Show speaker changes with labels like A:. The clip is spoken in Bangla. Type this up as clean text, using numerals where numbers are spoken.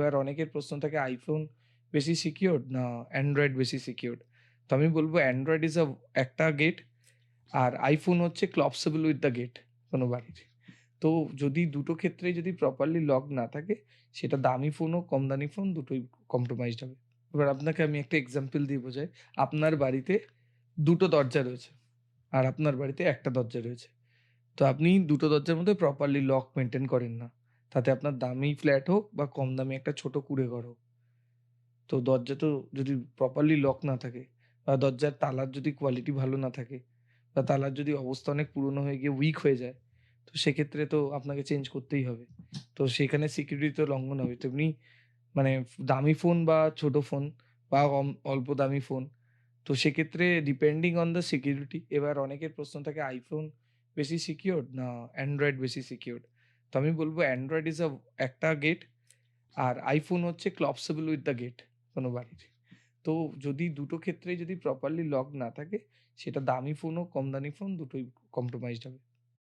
A: এবার অনেকের প্রশ্ন থাকে iPhone বেশি সিকিউরড না Android বেশি সিকিউরড? তো আমি বলব Android ইস একটা গেট আর iPhone হচ্ছে collapsible with the gate কোনো বাড়ির। তো যদি দুটো ক্ষেত্রেই যদি প্রপারলি লক না থাকে সেটা দামি ফোন হোক, কম দামি ফোন দুটোই কম্প্রোমাইজড হবে। এবার আপনাকে আমি একটা এক্সাম্পল দিয়ে বোঝাই। আপনার বাড়িতে ২ টো দরজা রয়েছে আর আপনার বাড়িতে ১ টা দরজা রয়েছে। তো আপনি দুটো দরজার মধ্যে প্রপারলি লক মেইনটেইন করেন না। তাতে আপনার দামি ফ্ল্যাট হোক বা কম দামি একটা ছোট কুঁড়ে ঘর হোক। তো দরজা তো যদি প্রপারলি লক না থাকে বা দরজার তালার যদি কোয়ালিটি ভালো না থাকে বা তালার যদি অবস্থা অনেক পুরনো হয়ে গিয়ে উইক হয়ে যায়, তো সেক্ষেত্রে তো আপনাকে চেঞ্জ করতেই হবে। তো সেখানে সিকিউরিটি তো লঙ্ঘন হবে। তেমনি মানে দামি ফোন বা ছোট ফোন বা অল্প দামি ফোন। তো সেক্ষেত্রে ডিপেন্ডিং অন দ্য সিকিউরিটি এবার অনেকের প্রশ্ন থাকে iPhone বেশি সিকিউরড না Android বেশি সিকিউরড? তো আমি বলব Android ইস একটা গেট আর iPhone হচ্ছে collapsible with the gate কোনো বাড়ির। তো যদি দুটো ক্ষেত্রেই যদি প্রপারলি লক না থাকে সেটা দামি ফোন হোক, কম দামি ফোন দুটোই কম্প্রোমাইজড হবে।